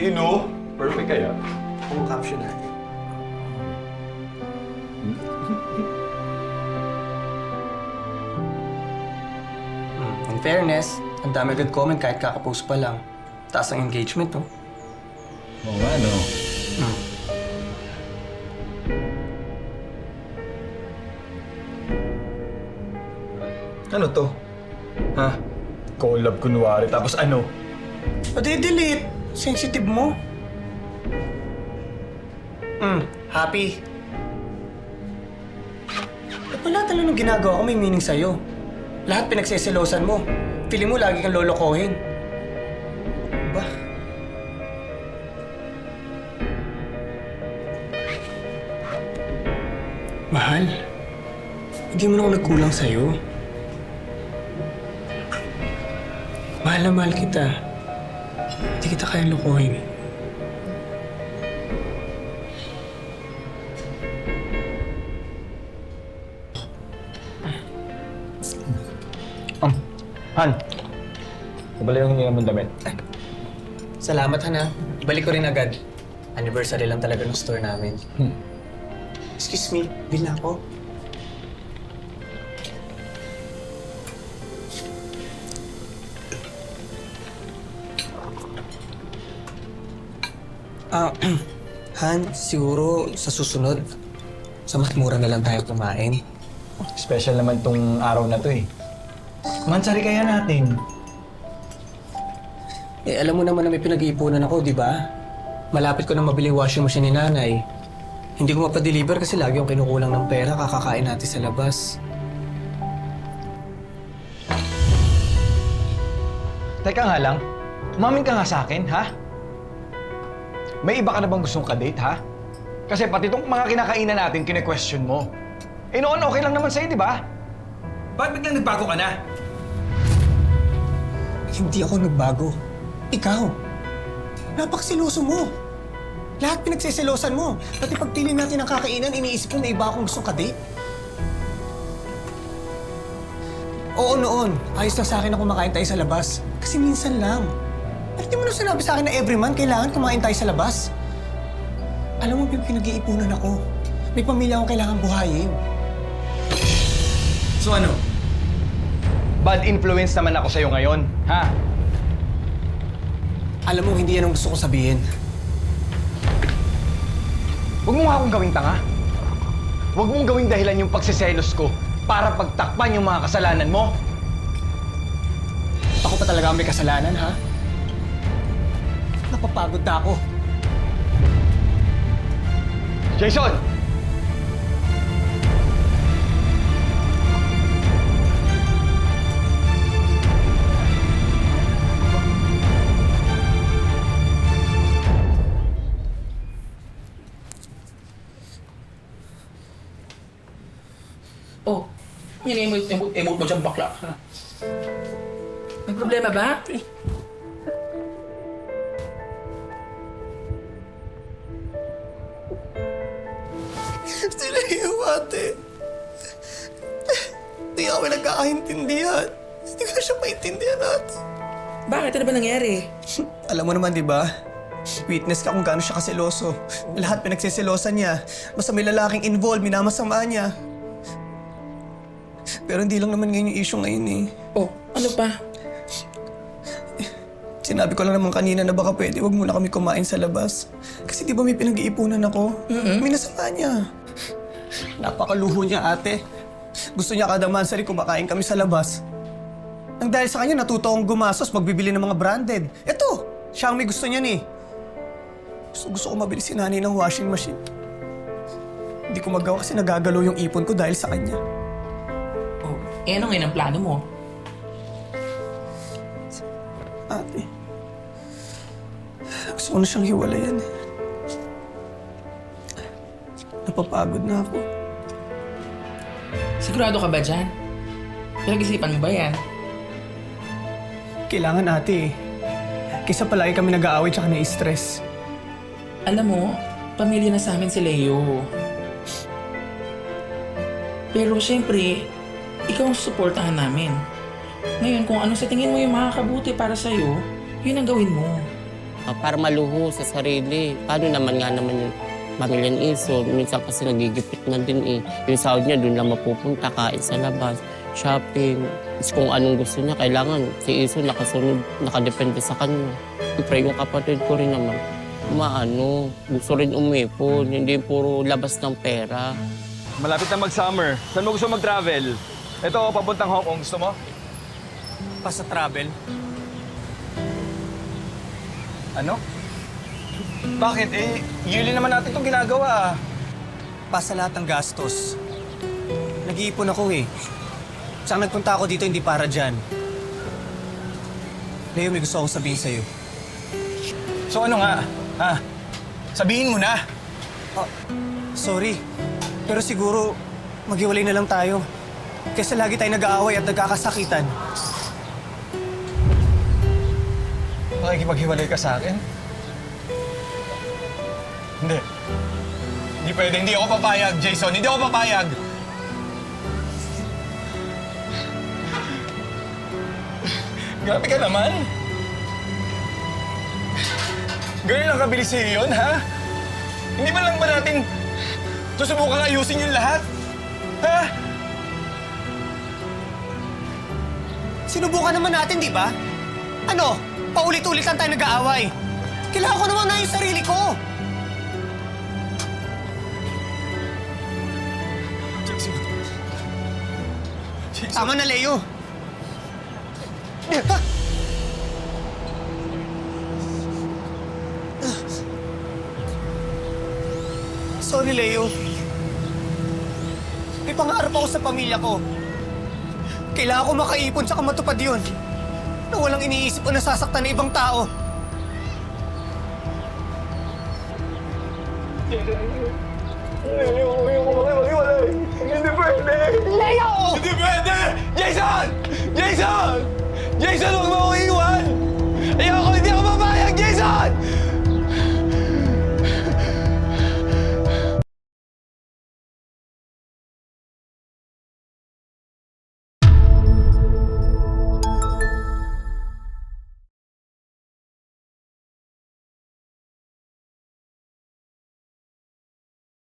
You know, perfect kaya. Ang caption na. In fairness, ang dami agad comment kahit kakapost pa lang. Taas ang engagement, oh. Oo nga, no? Ano to? Ha? Collab kunwari, tapos ano? Pwede delete. Sensitive mo. Happy. Wala talaga nung ginagawa ko may meaning sa'yo. Lahat pinagseselosan mo. Feeling mo lagi kang lolokohin. Ba? Mahal, hindi mo na ako nagkulang sa'yo. Mahal na mahal kita. Hindi kita kayang lokohin. Han, kabala yung hindi naman damit. Salamat, Hana. Ibalik ko rin agad. Anniversary lang talaga ng store namin. Excuse me, bill na ako. Han, siguro sa susunod, sa mas mura na lang tayo kumain. Special naman tong araw na to eh. Mansari kaya natin. Eh, alam mo naman na may pinag-iipunan ako, di ba? Malapit ko na mabili yung washing machine ni nanay. Hindi ko mapadeliver kasi lagi yung kinukulang ng pera, kakakain natin sa labas. Teka nga lang, umamin ka nga sa akin, ha? May iba ka na bang gustong kadate, ha? Kasi pati itong mga kinakainan natin, kine-question mo. Eh noon, okay lang naman sa'yo, di ba? Bakit biglang nagbago ka na? Hindi ako nagbago. Ikaw. Napakasiloso mo. Lahat pinagsiselosan mo. Pati pagpili natin ng kakainan, iniisip ko na iba akong gustong kadate. Oo noon, ayos lang sa akin na kumakain tayo sa labas. Kasi minsan lang. Pero di mo na sinabi sa akin na every month kailangan kumain tayo sa labas. Alam mo, pinag-iipunan ako. May pamilya akong kailangan buhayin. So ano? Bad influence naman ako sa'yo ngayon, ha? Alam mo, hindi yan ang gusto ko sabihin. Huwag mo nga akong gawing tanga. Huwag mong gawing dahilan yung pagsiselos ko para pagtakpan yung mga kasalanan mo. Ako pa talaga ang may kasalanan, ha? Napapagod na ako. Jason! Oh, yun emote mo dyan, bakla. May problema ba? Sila yung ate. Hindi kami nagkakaintindihan. Hindi ko siya maintindihan ate. Bakit? Ano ba nangyari? Alam mo naman, di ba? Witness ka kung gaano siya kaseloso. Lahat pinagsisilosan niya. Basta may lalaking involved, minamasama niya. Pero hindi lang naman ngayon yung issue ngayon eh. Oh, ano pa? Sinabi ko lang naman kanina na baka pwede wag muna kami kumain sa labas. Kasi di ba may pinag-iipunan ako? Minasama niya. Napakaluho niya, ate. Gusto niya kada mansari kumakain kami sa labas. Nang dahil sa kanya, natuto akong gumastos, magbibili ng mga branded. Eto, siya ang may gusto niyan eh. Gusto ko mabili si nanay ng washing machine. Hindi ko magawa kasi nagagalaw yung ipon ko dahil sa kanya. Oh, eh ano ngayon ang plano mo? Ate, gusto ko na siyang hiwalayan eh. Napapagod na ako. Sigurado ka ba dyan? Pinag-isipan mo ba yan? Kailangan ate eh. Kaysa palagi kami nag-aaway tsaka na-stress. Alam mo, pamilya na sa amin si Leo. Pero siyempre, ikaw ang susuportahan namin. Ngayon, kung ano sa tingin mo yung makakabuti para sa'yo, yun ang gawin mo. para maluho sa sarili. Paano naman nga naman yung pamilya ni Iso? Minsan kasi nagigipit na din eh. Yung sahod niya doon lang mapupunta, kain sa labas, shopping. Tapos kung anong gusto niya, kailangan si Iso nakasunod, nakadepende sa kanya. Siyempre yung kapatid ko rin naman, gusto rin umipon, hindi puro labas ng pera. Malapit na mag-summer. Saan mo gusto mag-travel? Ito, papuntang Hong Kong. Gusto mo? Pa sa travel. Ano? Bakit? Eh, yearly naman natin itong ginagawa. Pa sa lahat ng gastos. Nag-iipon ako eh. Saan nagpunta ako dito hindi para dyan. Leo, may gusto akong sabihin sa'yo. So ano nga? Ha? Sabihin mo na. Oh, sorry. Pero siguro, maghiwalay na lang tayo. Kesa lagi tayo nag-aaway at nagkakasakitan. Makikipaghiwalay ka sa akin? Hindi. Hindi pwede. Hindi ako papayag, Jason. Hindi ako papayag. Grabe ka naman. Ganun lang kabilis sa'yo yun, ha? Hindi ba lang ba natin susubukan ayusin yung lahat? Ha? Sinubukan naman natin, di ba? Ano? Paulit-ulit lang tayo nag-aaway. Kailangan ko naman na yung sarili ko. Jason. Jason. Tama na, Leo. Sorry, Leo. May pangarap ako sa pamilya ko. Kailangan ko makaipon sa matupad yun. Na walang iniisip o nasasaktan ng ibang tao. Hindi pwede! Leo! Hindi pwede! Jason! Jason! Jason, huwag mo akong iwan!